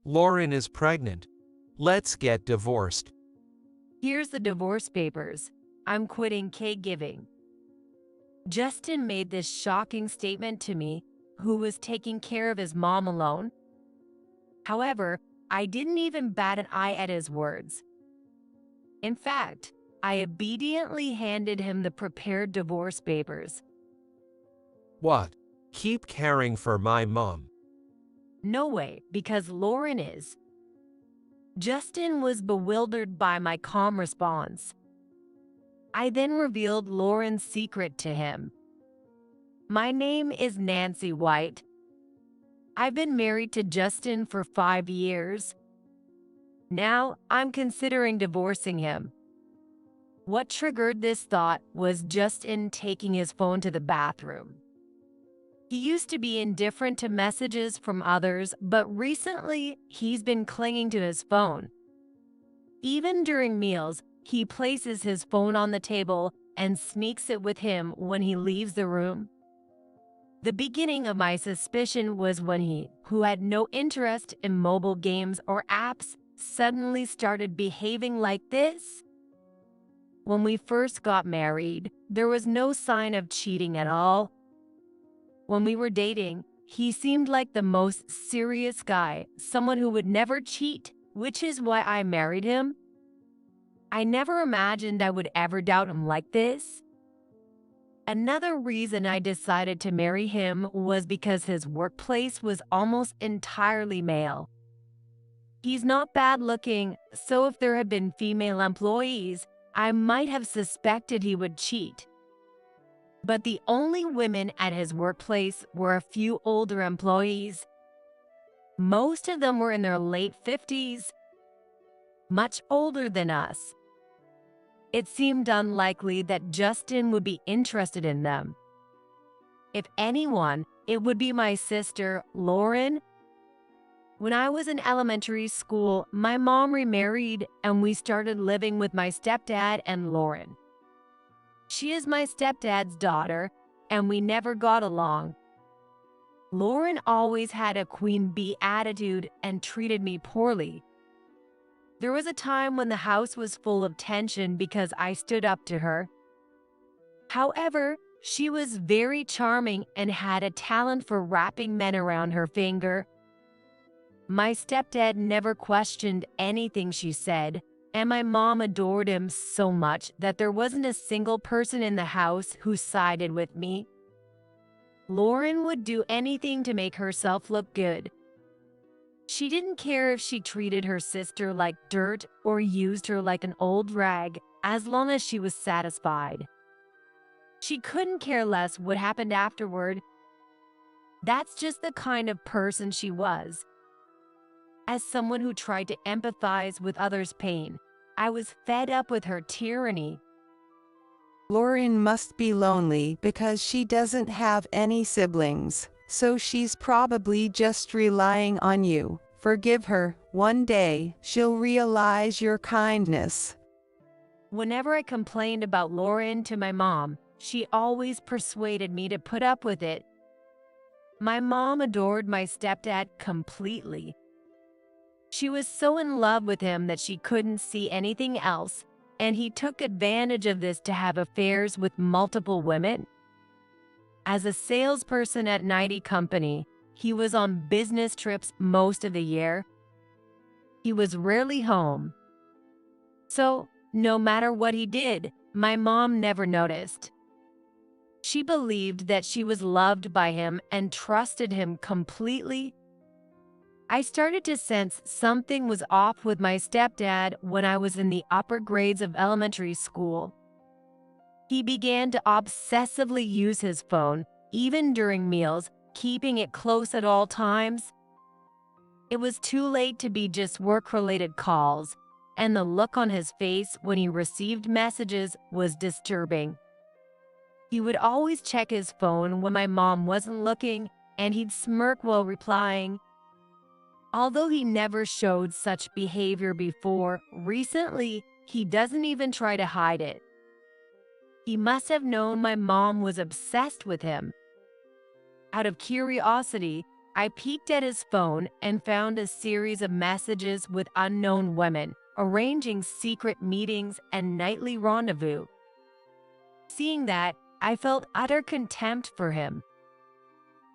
Lauren is pregnant. Let's get divorced. Here's the divorce papers. I'm quitting caregiving. Justin made this shocking statement to me, who was taking care of his mom alone. However, I didn't even bat an eye at his words. In fact, I obediently handed him the prepared divorce papers. What? Keep caring for my mom. No way, because Lauren is. Justin was bewildered by my calm response. I then revealed Lauren's secret to him. My name is Nancy White. I've been married to Justin for 5 years. Now I'm considering divorcing him. What triggered this thought was Justin taking his phone to the bathroom. He used to be indifferent to messages from others, but recently he's been clinging to his phone. Even during meals, he places his phone on the table and sneaks it with him when he leaves the room. The beginning of my suspicion was when he, who had no interest in mobile games or apps, suddenly started behaving like this. When we first got married, there was no sign of cheating at all. When we were dating, he seemed like the most serious guy, someone who would never cheat, which is why I married him. I never imagined I would ever doubt him like this. Another reason I decided to marry him was because his workplace was almost entirely male. He's not bad looking, so if there had been female employees, I might have suspected he would cheat. But the only women at his workplace were a few older employees. Most of them were in their late 50s, much older than us. It seemed unlikely that Justin would be interested in them. If anyone, it would be my sister, Lauren. When I was in elementary school, my mom remarried and we started living with my stepdad and Lauren. She is my stepdad's daughter, and we never got along. Lauren always had a queen bee attitude and treated me poorly. There was a time when the house was full of tension because I stood up to her. However, she was very charming and had a talent for wrapping men around her finger. My stepdad never questioned anything she said, and my mom adored him so much that there wasn't a single person in the house who sided with me. Lauren would do anything to make herself look good. She didn't care if she treated her sister like dirt or used her like an old rag, as long as she was satisfied. She couldn't care less what happened afterward. That's just the kind of person she was. As someone who tried to empathize with others' pain, I was fed up with her tyranny. Lauren must be lonely because she doesn't have any siblings, so she's probably just relying on you. Forgive her. One day, she'll realize your kindness. Whenever I complained about Lauren to my mom, she always persuaded me to put up with it. My mom adored my stepdad completely. She was so in love with him that she couldn't see anything else, and he took advantage of this to have affairs with multiple women. As a salesperson at an IT company, he was on business trips most of the year. He was rarely home. So, no matter what he did, my mom never noticed. She believed that she was loved by him and trusted him completely. I started to sense something was off with my stepdad when I was in the upper grades of elementary school. He began to obsessively use his phone, even during meals, keeping it close at all times. It was too late to be just work-related calls, and the look on his face when he received messages was disturbing. He would always check his phone when my mom wasn't looking, and he'd smirk while replying. Although he never showed such behavior before, recently, he doesn't even try to hide it. He must have known my mom was obsessed with him. Out of curiosity, I peeked at his phone and found a series of messages with unknown women, arranging secret meetings and nightly rendezvous. Seeing that, I felt utter contempt for him.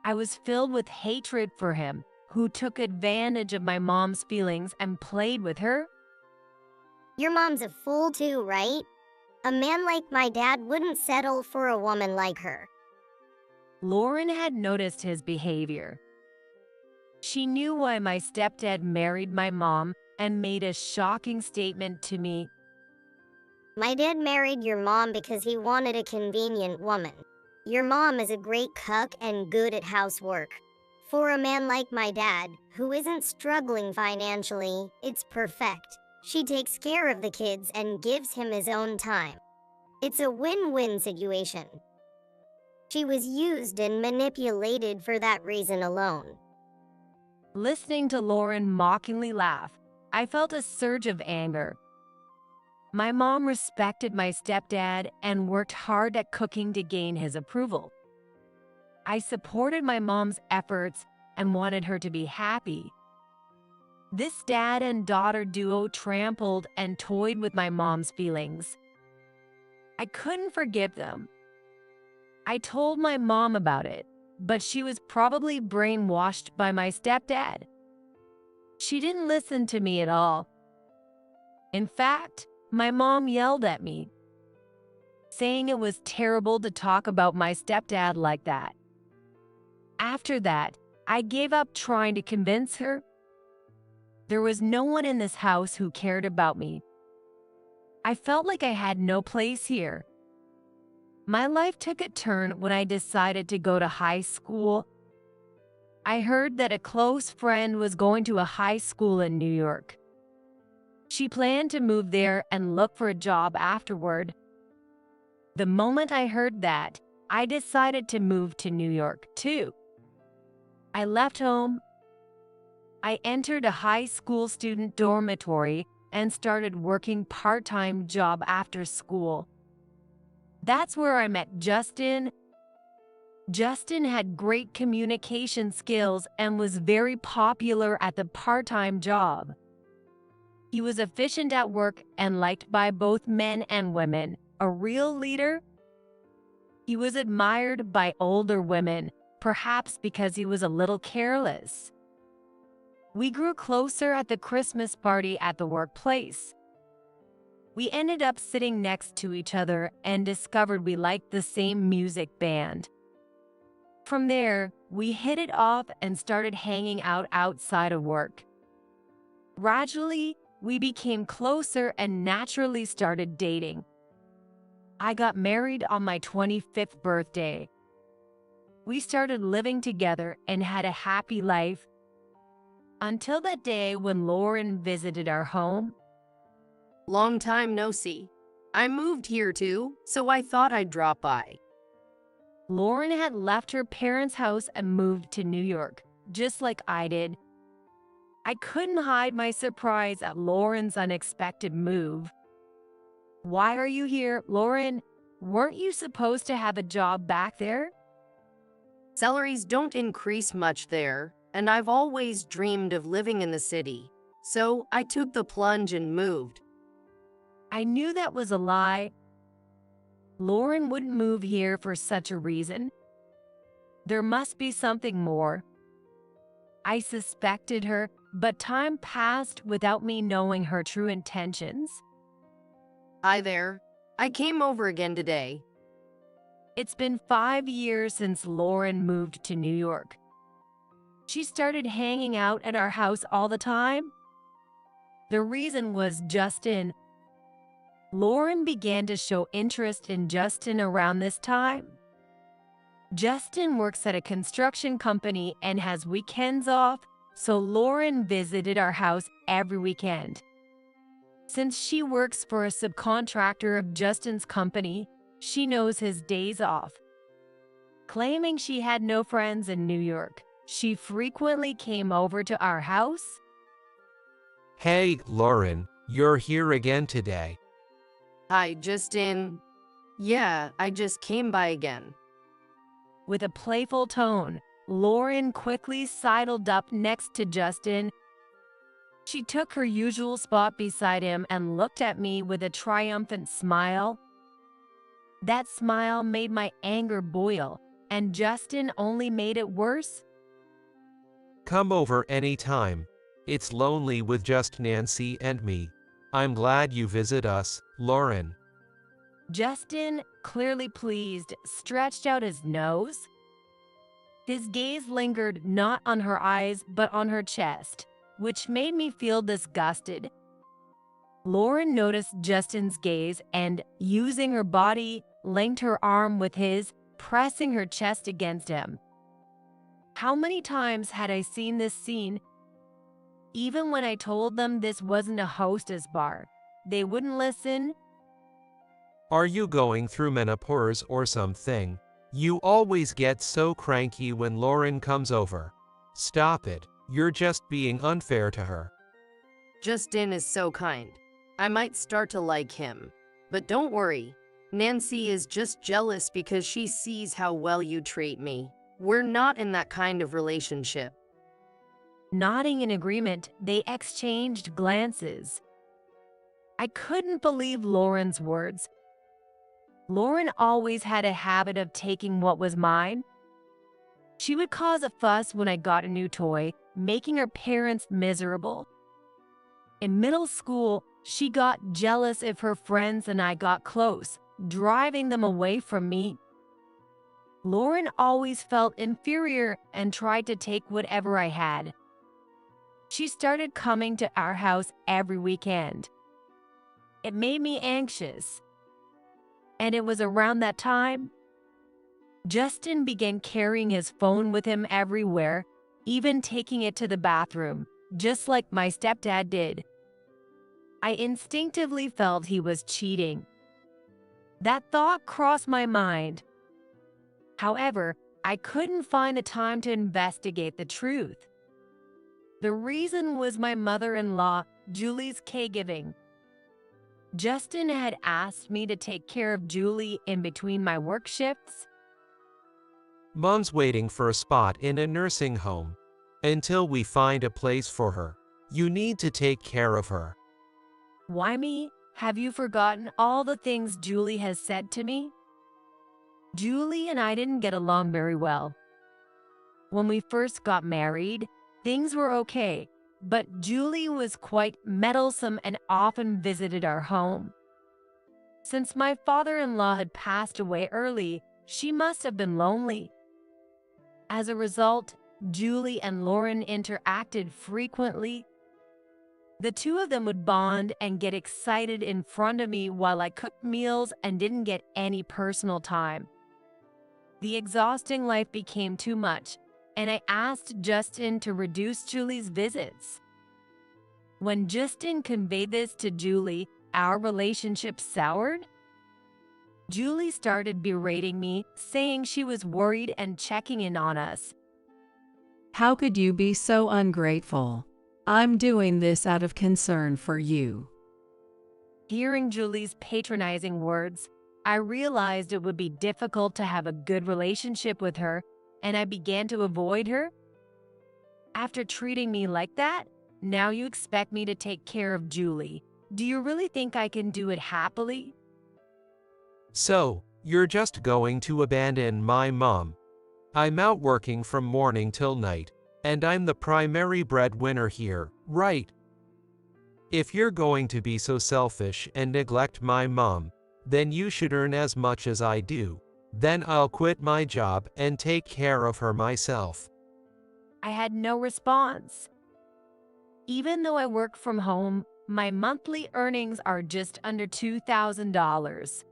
I was filled with hatred for him, who took advantage of my mom's feelings and played with her. Your mom's a fool too, right? A man like my dad wouldn't settle for a woman like her. Lauren had noticed his behavior. She knew why my stepdad married my mom and made a shocking statement to me. My dad married your mom because he wanted a convenient woman. Your mom is a great cook and good at housework. For a man like my dad, who isn't struggling financially, it's perfect. She takes care of the kids and gives him his own time. It's a win-win situation. She was used and manipulated for that reason alone. Listening to Lauren mockingly laugh, I felt a surge of anger. My mom respected my stepdad and worked hard at cooking to gain his approval. I supported my mom's efforts and wanted her to be happy. This dad and daughter duo trampled and toyed with my mom's feelings. I couldn't forgive them. I told my mom about it, but she was probably brainwashed by my stepdad. She didn't listen to me at all. In fact, my mom yelled at me, saying it was terrible to talk about my stepdad like that. After that, I gave up trying to convince her. There was no one in this house who cared about me. I felt like I had no place here. My life took a turn when I decided to go to high school. I heard that a close friend was going to a high school in New York. She planned to move there and look for a job afterward. The moment I heard that, I decided to move to New York too. I left home. I entered a high school student dormitory and started working part-time job after school. That's where I met Justin. Justin had great communication skills and was very popular at the part-time job. He was efficient at work and liked by both men and women, a real leader. He was admired by older women, perhaps because he was a little careless. We grew closer at the Christmas party at the workplace. We ended up sitting next to each other and discovered we liked the same music band. From there, we hit it off and started hanging out outside of work. Gradually, we became closer and naturally started dating. I got married on my 25th birthday. We started living together and had a happy life until that day when Lauren visited our home. Long time no see. I moved here too, so I thought I'd drop by. Lauren had left her parents' house and moved to New York, just like I did. I couldn't hide my surprise at Lauren's unexpected move. Why are you here, Lauren? Weren't you supposed to have a job back there? Salaries don't increase much there, and I've always dreamed of living in the city, so I took the plunge and moved. I knew that was a lie. Lauren wouldn't move here for such a reason. There must be something more. I suspected her, but time passed without me knowing her true intentions. Hi there. I came over again today. It's been 5 years since Lauren moved to New York. She started hanging out at our house all the time. The reason was Justin. Lauren began to show interest in Justin around this time. Justin works at a construction company and has weekends off, so Lauren visited our house every weekend. Since she works for a subcontractor of Justin's company, she knows his days off. Claiming she had no friends in New York, she frequently came over to our house. Hey, Lauren, you're here again today. Hi, Justin. Yeah, I just came by again. With a playful tone, Lauren quickly sidled up next to Justin. She took her usual spot beside him and looked at me with a triumphant smile. That smile made my anger boil, and Justin only made it worse. Come over anytime. It's lonely with just Nancy and me. I'm glad you visit us, Lauren. Justin, clearly pleased, stretched out his nose. His gaze lingered not on her eyes but on her chest, which made me feel disgusted. Lauren noticed Justin's gaze and, using her body, linked her arm with his, pressing her chest against him. How many times had I seen this scene? Even when I told them this wasn't a hostess bar, they wouldn't listen. Are you going through menopause or something? You always get so cranky when Lauren comes over. Stop it. You're just being unfair to her. Justin is so kind. I might start to like him. But don't worry. Nancy is just jealous because she sees how well you treat me. We're not in that kind of relationship. Nodding in agreement, they exchanged glances. I couldn't believe Lauren's words. Lauren always had a habit of taking what was mine. She would cause a fuss when I got a new toy, making her parents miserable. In middle school, she got jealous if her friends and I got close, driving them away from me. Lauren always felt inferior and tried to take whatever I had. She started coming to our house every weekend. It made me anxious. And it was around that time Justin began carrying his phone with him everywhere, even taking it to the bathroom, just like my stepdad did. I instinctively felt he was cheating. That thought crossed my mind. However, I couldn't find the time to investigate the truth. The reason was my mother-in-law, Julie's caregiving. Justin had asked me to take care of Julie in between my work shifts. Mom's waiting for a spot in a nursing home. Until we find a place for her, you need to take care of her. Why me? Have you forgotten all the things Julie has said to me? Julie and I didn't get along very well. When we first got married, things were okay, but Julie was quite meddlesome and often visited our home. Since my father-in-law had passed away early, she must have been lonely. As a result, Julie and Lauren interacted frequently. The two of them would bond and get excited in front of me while I cooked meals and didn't get any personal time. The exhausting life became too much, and I asked Justin to reduce Julie's visits. When Justin conveyed this to Julie, our relationship soured. Julie started berating me, saying she was worried and checking in on us. How could you be so ungrateful? I'm doing this out of concern for you. Hearing Julie's patronizing words, I realized it would be difficult to have a good relationship with her, and I began to avoid her. After treating me like that, now you expect me to take care of Julie. Do you really think I can do it happily? So, you're just going to abandon my mom. I'm out working from morning till night, and I'm the primary breadwinner here, right? If you're going to be so selfish and neglect my mom, then you should earn as much as I do. Then I'll quit my job and take care of her myself. I had no response. Even though I work from home, my monthly earnings are just under $2,000.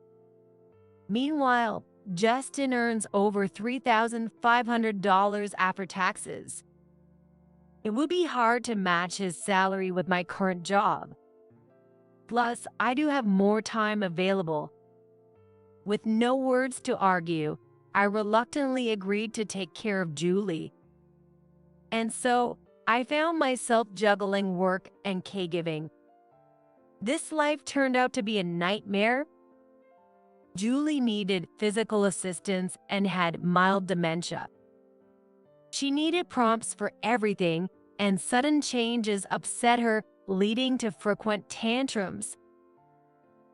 Meanwhile, Justin earns over $3,500 after taxes. It would be hard to match his salary with my current job. Plus, I do have more time available. With no words to argue, I reluctantly agreed to take care of Julie. And so, I found myself juggling work and caregiving. This life turned out to be a nightmare. Julie needed physical assistance and had mild dementia. She needed prompts for everything, and sudden changes upset her, leading to frequent tantrums.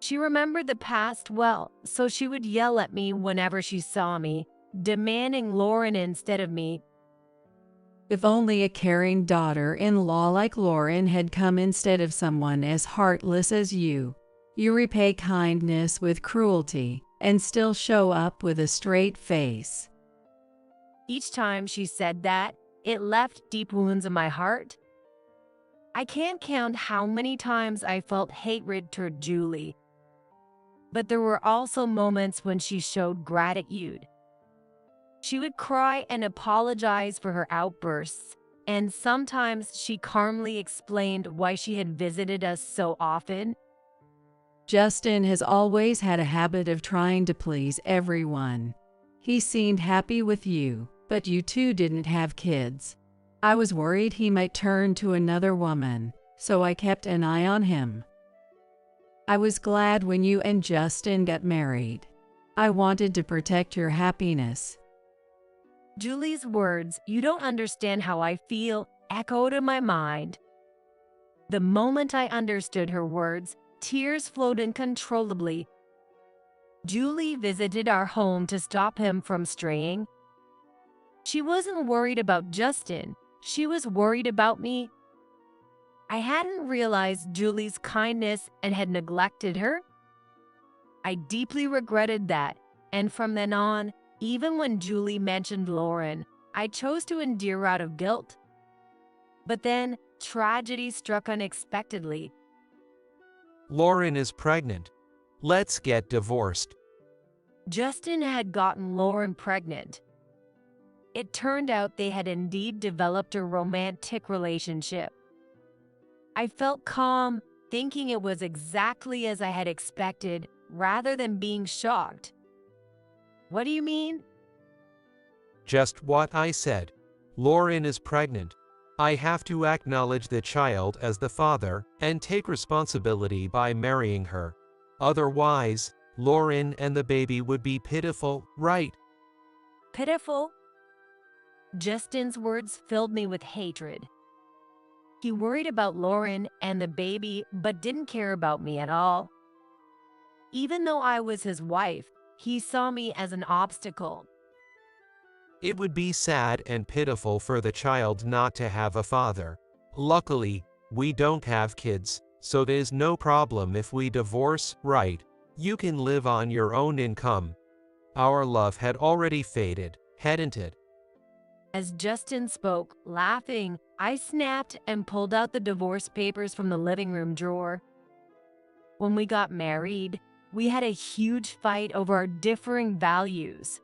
She remembered the past well, so she would yell at me whenever she saw me, demanding Lauren instead of me. If only a caring daughter-in-law like Lauren had come instead of someone as heartless as you. You repay kindness with cruelty and still show up with a straight face. Each time she said that, it left deep wounds in my heart. I can't count how many times I felt hatred toward Julie. But there were also moments when she showed gratitude. She would cry and apologize for her outbursts, and sometimes she calmly explained why she had visited us so often. Justin has always had a habit of trying to please everyone. He seemed happy with you, but you two didn't have kids. I was worried he might turn to another woman, so I kept an eye on him. I was glad when you and Justin got married. I wanted to protect your happiness. Julie's words, "You don't understand how I feel," echoed in my mind. The moment I understood her words, tears flowed uncontrollably. Julie visited our home to stop him from straying. She wasn't worried about Justin, she was worried about me. I hadn't realized Julie's kindness and had neglected her. I deeply regretted that, and from then on, even when Julie mentioned Lauren, I chose to endure out of guilt. But then, tragedy struck unexpectedly. Lauren is pregnant. Let's get divorced. Justin had gotten Lauren pregnant. It turned out they had indeed developed a romantic relationship. I felt calm, thinking it was exactly as I had expected, rather than being shocked. What do you mean? Just what I said. Lauren is pregnant. I have to acknowledge the child as the father and take responsibility by marrying her. Otherwise, Lauren and the baby would be pitiful, right? Pitiful? Justin's words filled me with hatred. He worried about Lauren and the baby, but didn't care about me at all. Even though I was his wife, he saw me as an obstacle. It would be sad and pitiful for the child not to have a father. Luckily, we don't have kids, so there's no problem if we divorce, right? You can live on your own income. Our love had already faded, hadn't it? As Justin spoke, laughing, I snapped and pulled out the divorce papers from the living room drawer. When we got married, we had a huge fight over our differing values.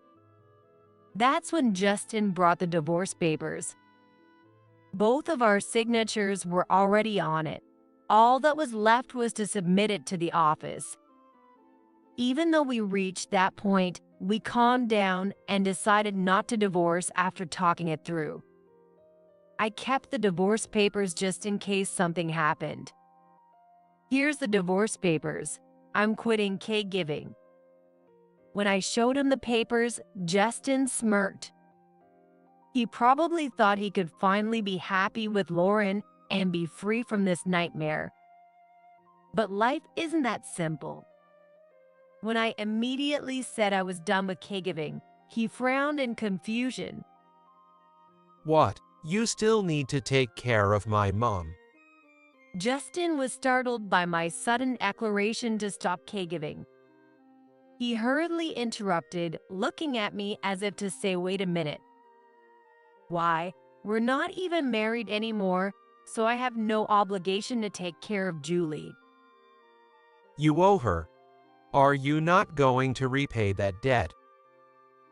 That's when Justin brought the divorce papers. Both of our signatures were already on it. All that was left was to submit it to the office. Even though we reached that point, we calmed down and decided not to divorce after talking it through. I kept the divorce papers just in case something happened. Here's the divorce papers. I'm quitting caregiving. When I showed him the papers, Justin smirked. He probably thought he could finally be happy with Lauren and be free from this nightmare. But life isn't that simple. When I immediately said I was done with caregiving, he frowned in confusion. What? You still need to take care of my mom. Justin was startled by my sudden declaration to stop caregiving. He hurriedly interrupted, looking at me as if to say, "Wait a minute. Why, we're not even married anymore, so I have no obligation to take care of Julie." You owe her. Are you not going to repay that debt?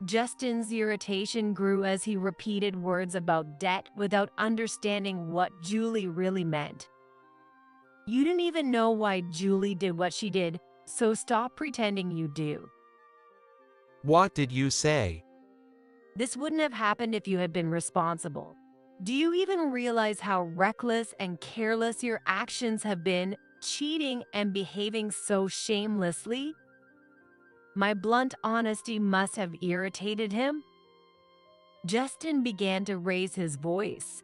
Justin's irritation grew as he repeated words about debt without understanding what Julie really meant. You didn't even know why Julie did what she did, so stop pretending you do. What did you say? This wouldn't have happened if you had been responsible. Do you even realize how reckless and careless your actions have been, cheating and behaving so shamelessly? My blunt honesty must have irritated him. Justin began to raise his voice.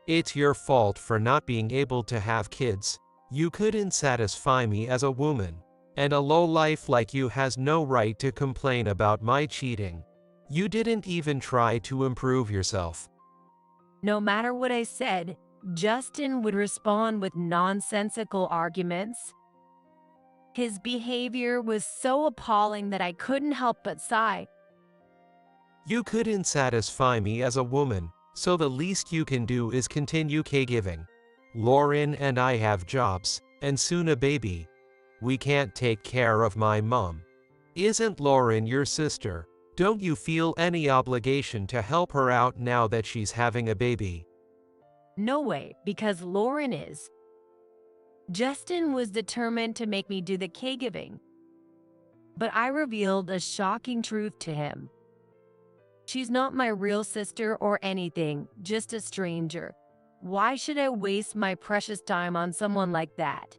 It's your fault for not being able to have kids. You couldn't satisfy me as a woman. And a lowlife like you has no right to complain about my cheating. You didn't even try to improve yourself. No matter what I said, Justin would respond with nonsensical arguments. His behavior was so appalling that I couldn't help but sigh. You couldn't satisfy me as a woman, so the least you can do is continue caregiving. Lauren and I have jobs, and soon a baby. We can't take care of my mom. Isn't Lauren your sister? Don't you feel any obligation to help her out now that she's having a baby? No way, because Lauren is. Justin was determined to make me do the caregiving. But I revealed a shocking truth to him. She's not my real sister or anything, just a stranger. Why should I waste my precious time on someone like that?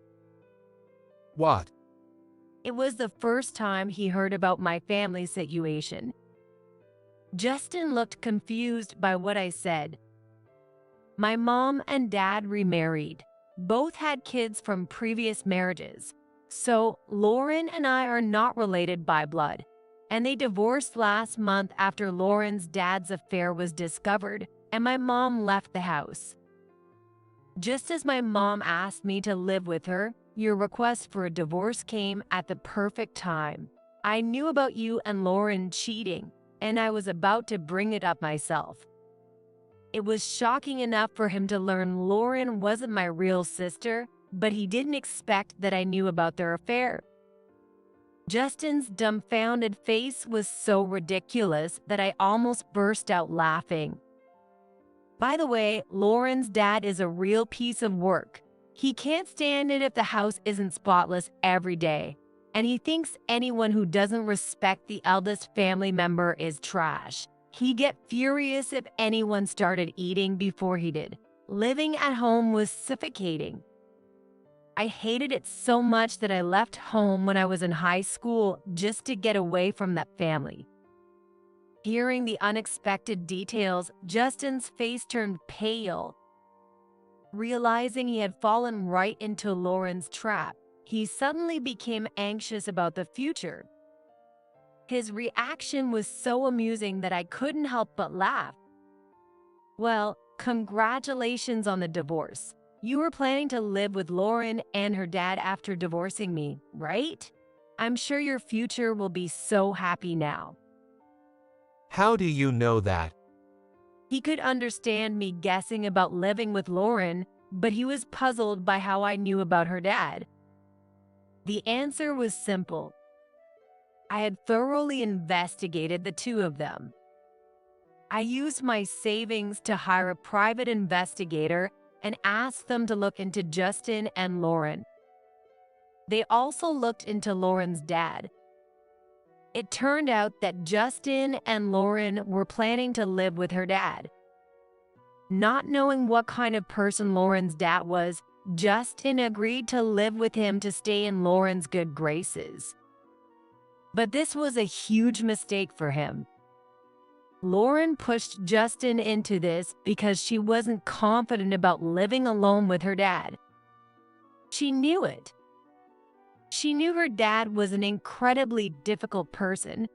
What? It was the first time he heard about my family situation. Justin looked confused by what I said. My mom and dad remarried. Both had kids from previous marriages. So Lauren and I are not related by blood. And they divorced last month after Lauren's dad's affair was discovered, and my mom left the house. Just as my mom asked me to live with her, your request for a divorce came at the perfect time. I knew about you and Lauren cheating, and I was about to bring it up myself. It was shocking enough for him to learn Lauren wasn't my real sister, but he didn't expect that I knew about their affair. Justin's dumbfounded face was so ridiculous that I almost burst out laughing. By the way, Lauren's dad is a real piece of work. He can't stand it if the house isn't spotless every day, and he thinks anyone who doesn't respect the eldest family member is trash. He'd get furious if anyone started eating before he did. Living at home was suffocating. I hated it so much that I left home when I was in high school just to get away from that family. Hearing the unexpected details, Justin's face turned pale. Realizing he had fallen right into Lauren's trap, he suddenly became anxious about the future. His reaction was so amusing that I couldn't help but laugh. Well, congratulations on the divorce. You were planning to live with Lauren and her dad after divorcing me, right? I'm sure your future will be so happy now. How do you know that? He could understand me guessing about living with Lauren, but he was puzzled by how I knew about her dad. The answer was simple. I had thoroughly investigated the two of them. I used my savings to hire a private investigator and asked them to look into Justin and Lauren. They also looked into Lauren's dad. It turned out that Justin and Lauren were planning to live with her dad. Not knowing what kind of person Lauren's dad was, Justin agreed to live with him to stay in Lauren's good graces. But this was a huge mistake for him. Lauren pushed Justin into this because she wasn't confident about living alone with her dad. She knew it. She knew her dad was an incredibly difficult person.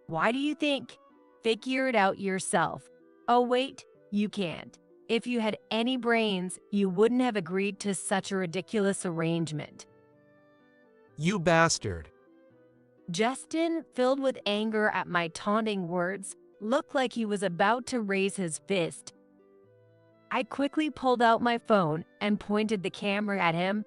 Why do you think? Figure it out yourself. Oh wait, you can't. If you had any brains, you wouldn't have agreed to such a ridiculous arrangement. You bastard. Justin, filled with anger at my taunting words, looked like he was about to raise his fist. I quickly pulled out my phone and pointed the camera at him.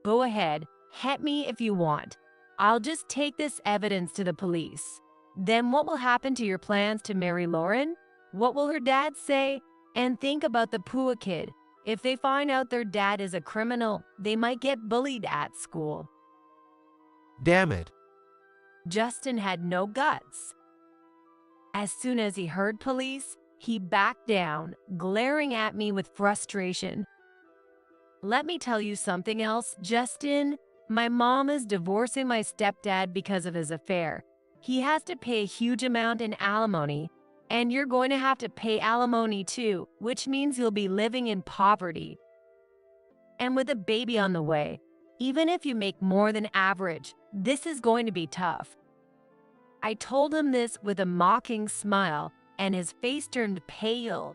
Go ahead, hit me if you want. I'll just take this evidence to the police. Then what will happen to your plans to marry Lauren? What will her dad say? And think about the Pua kid. If they find out their dad is a criminal, they might get bullied at school. Damn it. Justin had no guts. As soon as he heard police, he backed down, glaring at me with frustration. Let me tell you something else, Justin. My mom is divorcing my stepdad because of his affair. he has to pay a huge amount in alimony, and you're going to have to pay alimony too, which means you'll be living in poverty. And with a baby on the way, even if you make more than average, this is going to be tough. I told him this with a mocking smile, and his face turned pale.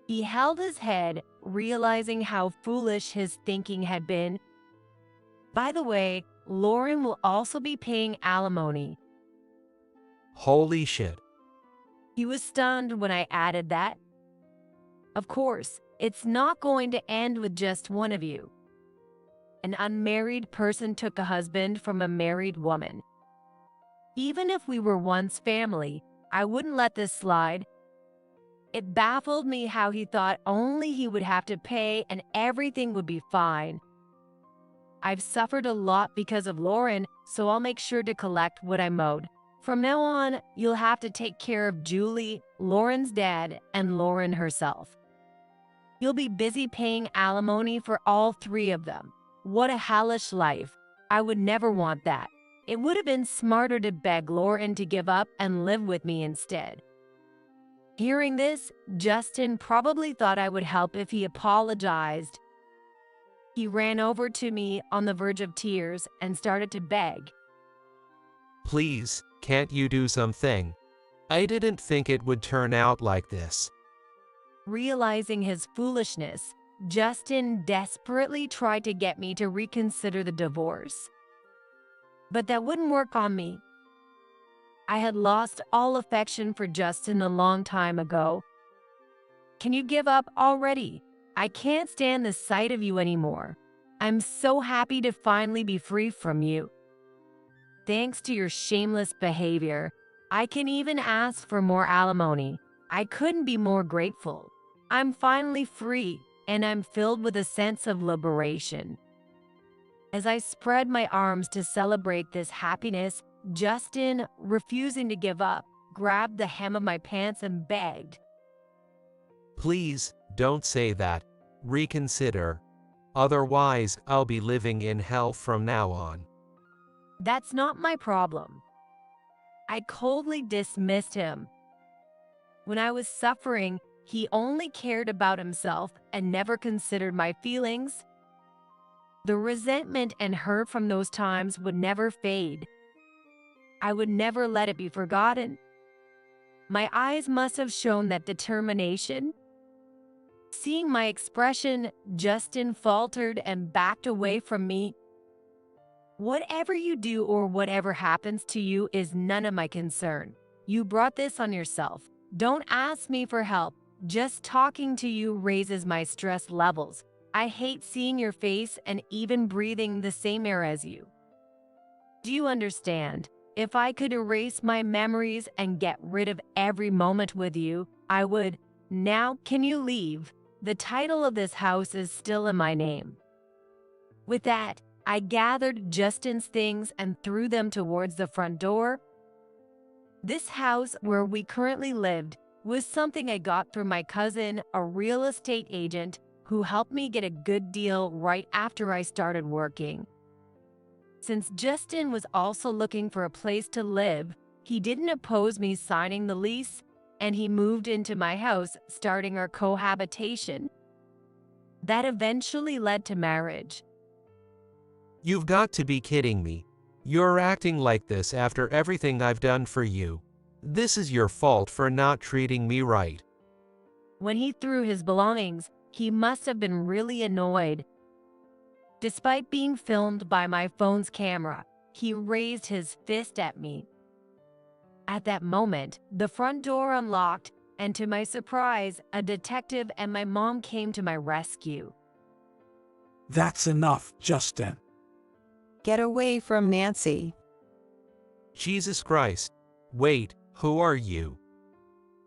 He held his head, realizing how foolish his thinking had been. By the way, Lauren will also be paying alimony. Holy shit. He was stunned when I added that. Of course, it's not going to end with just one of you. An unmarried person took a husband from a married woman. Even if we were once family, I wouldn't let this slide. It baffled me how he thought only he would have to pay and everything would be fine. I've suffered a lot because of Lauren, so I'll make sure to collect what I'm owed. From now on, you'll have to take care of Julie, Lauren's dad, and Lauren herself. You'll be busy paying alimony for all three of them. What a hellish life. I would never want that. It would have been smarter to beg Lauren to give up and live with me instead. Hearing this, Justin probably thought I would help if he apologized. He ran over to me on the verge of tears and started to beg. Please, can't you do something? I didn't think it would turn out like this. Realizing his foolishness, Justin desperately tried to get me to reconsider the divorce. But that wouldn't work on me. I had lost all affection for Justin a long time ago. Can you give up already? I can't stand the sight of you anymore. I'm so happy to finally be free from you. Thanks to your shameless behavior, I can even ask for more alimony. I couldn't be more grateful. I'm finally free, and I'm filled with a sense of liberation. As I spread my arms to celebrate this happiness, Justin, refusing to give up, grabbed the hem of my pants and begged. Please, don't say that. Reconsider. Otherwise, I'll be living in hell from now on. That's not my problem. I coldly dismissed him. When I was suffering, he only cared about himself and never considered my feelings. The resentment and hurt from those times would never fade. I would never let it be forgotten. My eyes must have shown that determination. Seeing my expression, Justin faltered and backed away from me. Whatever you do or whatever happens to you is none of my concern. You brought this on yourself. Don't ask me for help. Just talking to you raises my stress levels. I hate seeing your face and even breathing the same air as you. Do you understand? If I could erase my memories and get rid of every moment with you, I would. Now, can you leave? The title of this house is still in my name. With that, I gathered Justin's things and threw them towards the front door. This house where we currently lived was something I got through my cousin, a real estate agent, who helped me get a good deal right after I started working. Since Justin was also looking for a place to live, he didn't oppose me signing the lease, and he moved into my house, starting our cohabitation. That eventually led to marriage. You've got to be kidding me. You're acting like this after everything I've done for you. This is your fault for not treating me right. When he threw his belongings, he must have been really annoyed. Despite being filmed by my phone's camera, he raised his fist at me. At that moment, the front door unlocked, and to my surprise, a detective and my mom came to my rescue. That's enough, Justin. Get away from Nancy. Jesus Christ. Wait, who are you?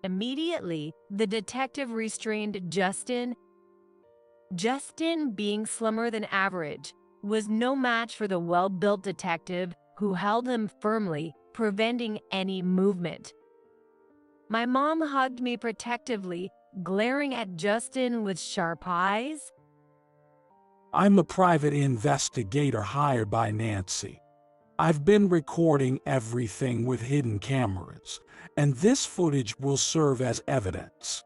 Immediately, the detective restrained Justin. Justin, being slimmer than average, was no match for the well-built detective who held him firmly, preventing any movement. My mom hugged me protectively, glaring at Justin with sharp eyes. I'm a private investigator hired by Nancy. I've been recording everything with hidden cameras, and this footage will serve as evidence.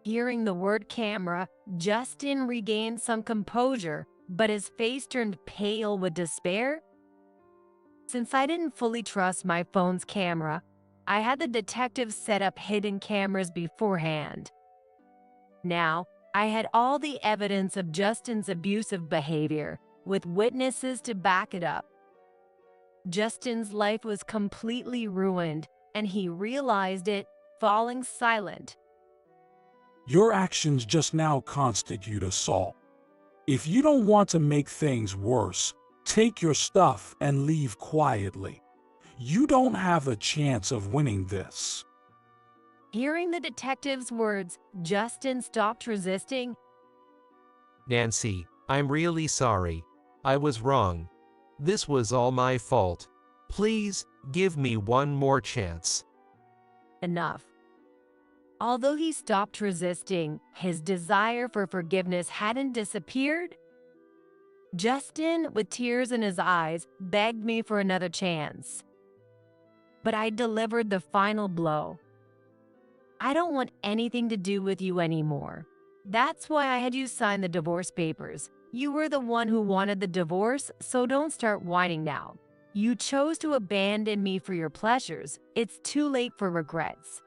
Hearing the word camera, Justin regained some composure, but his face turned pale with despair. Since I didn't fully trust my phone's camera, I had the detectives set up hidden cameras beforehand. Now, I had all the evidence of Justin's abusive behavior, with witnesses to back it up. Justin's life was completely ruined, and he realized it, falling silent. Your actions just now constitute assault. If you don't want to make things worse, take your stuff and leave quietly. You don't have a chance of winning this. Hearing the detective's words, Justin stopped resisting. Nancy, I'm really sorry. I was wrong. This was all my fault. Please, give me one more chance. Enough. Although he stopped resisting, his desire for forgiveness hadn't disappeared. Justin, with tears in his eyes, begged me for another chance. But I delivered the final blow. I don't want anything to do with you anymore. That's why I had you sign the divorce papers. You were the one who wanted the divorce, so don't start whining now. You chose to abandon me for your pleasures. It's too late for regrets.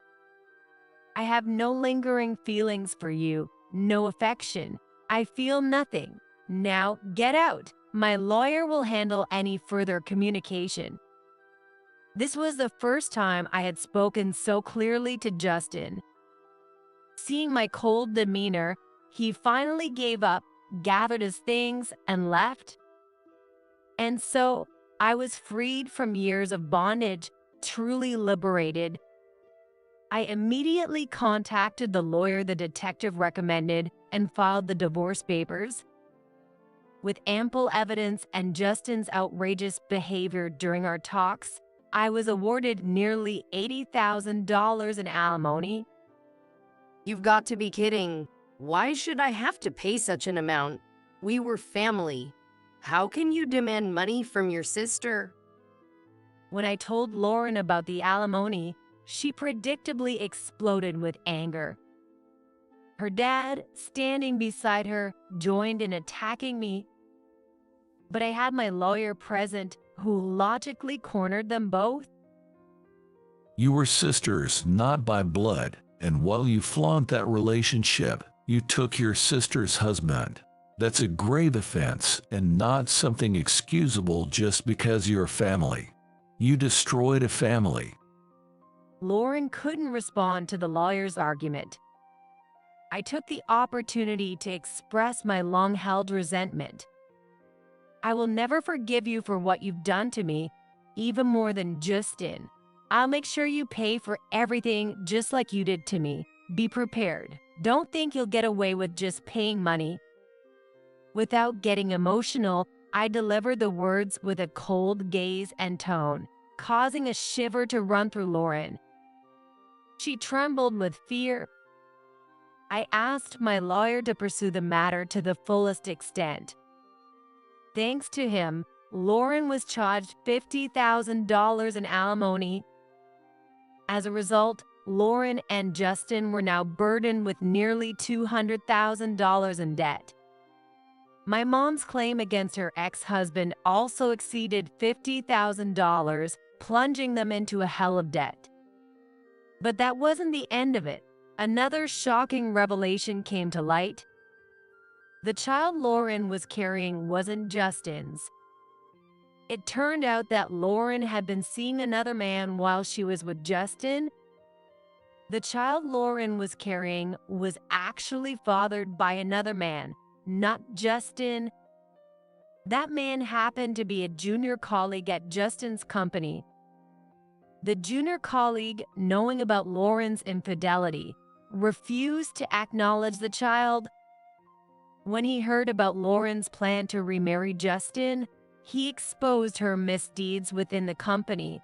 I have no lingering feelings for you, no affection. I feel nothing. Now get out. My lawyer will handle any further communication. This was the first time I had spoken so clearly to Justin. Seeing my cold demeanor, he finally gave up, gathered his things, and left. And so, I was freed from years of bondage, truly liberated. I immediately contacted the lawyer the detective recommended and filed the divorce papers. With ample evidence and Justin's outrageous behavior during our talks, I was awarded nearly $80,000 in alimony. You've got to be kidding. Why should I have to pay such an amount? We were family. How can you demand money from your sister? When I told Lauren about the alimony, she predictably exploded with anger. Her dad, standing beside her, joined in attacking me. But I had my lawyer present, who logically cornered them both. You were sisters, not by blood, and while you flaunt that relationship, you took your sister's husband. That's a grave offense and not something excusable just because you're family. You destroyed a family. Lauren couldn't respond to the lawyer's argument. I took the opportunity to express my long-held resentment. I will never forgive you for what you've done to me, even more than Justin. I'll make sure you pay for everything just like you did to me. Be prepared. Don't think you'll get away with just paying money. Without getting emotional, I delivered the words with a cold gaze and tone, causing a shiver to run through Lauren. She trembled with fear. I asked my lawyer to pursue the matter to the fullest extent. Thanks to him, Lauren was charged $50,000 in alimony. As a result, Lauren and Justin were now burdened with nearly $200,000 in debt. My mom's claim against her ex-husband also exceeded $50,000, plunging them into a hell of debt. But that wasn't the end of it. Another shocking revelation came to light. The child Lauren was carrying wasn't Justin's. It turned out that Lauren had been seeing another man while she was with Justin. The child Lauren was carrying was actually fathered by another man, not Justin. That man happened to be a junior colleague at Justin's company. The junior colleague, knowing about Lauren's infidelity, refused to acknowledge the child. When he heard about Lauren's plan to remarry Justin, he exposed her misdeeds within the company.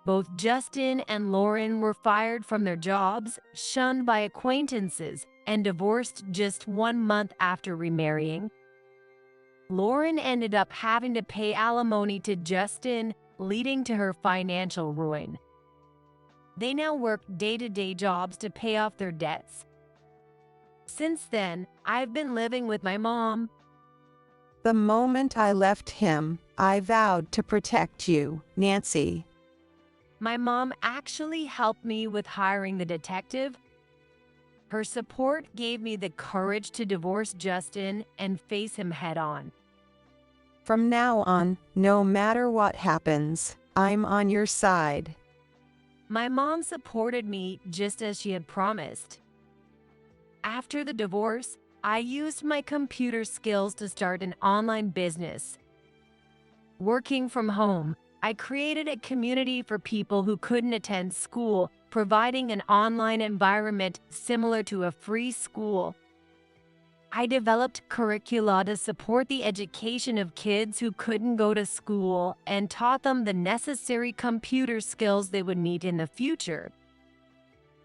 Both Justin and Lauren were fired from their jobs, shunned by acquaintances, and divorced just 1 month after remarrying. Lauren ended up having to pay alimony to Justin, leading to her financial ruin. They now work day-to-day jobs to pay off their debts. Since then, I've been living with my mom. The moment I left him, I vowed to protect you, Nancy. My mom actually helped me with hiring the detective. Her support gave me the courage to divorce Justin and face him head-on. From now on, no matter what happens, I'm on your side. My mom supported me just as she had promised. After the divorce, I used my computer skills to start an online business. Working from home, I created a community for people who couldn't attend school, providing an online environment similar to a free school. I developed curricula to support the education of kids who couldn't go to school and taught them the necessary computer skills they would need in the future.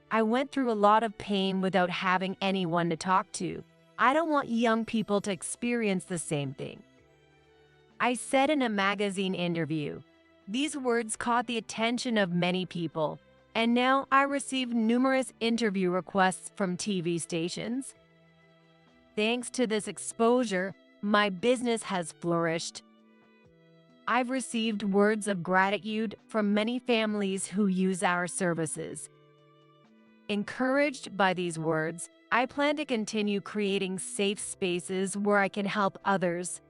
I went through a lot of pain without having anyone to talk to. I don't want young people to experience the same thing. I said in a magazine interview, these words caught the attention of many people, and now I receive numerous interview requests from TV stations. Thanks to this exposure, my business has flourished. I've received words of gratitude from many families who use our services. Encouraged by these words, I plan to continue creating safe spaces where I can help others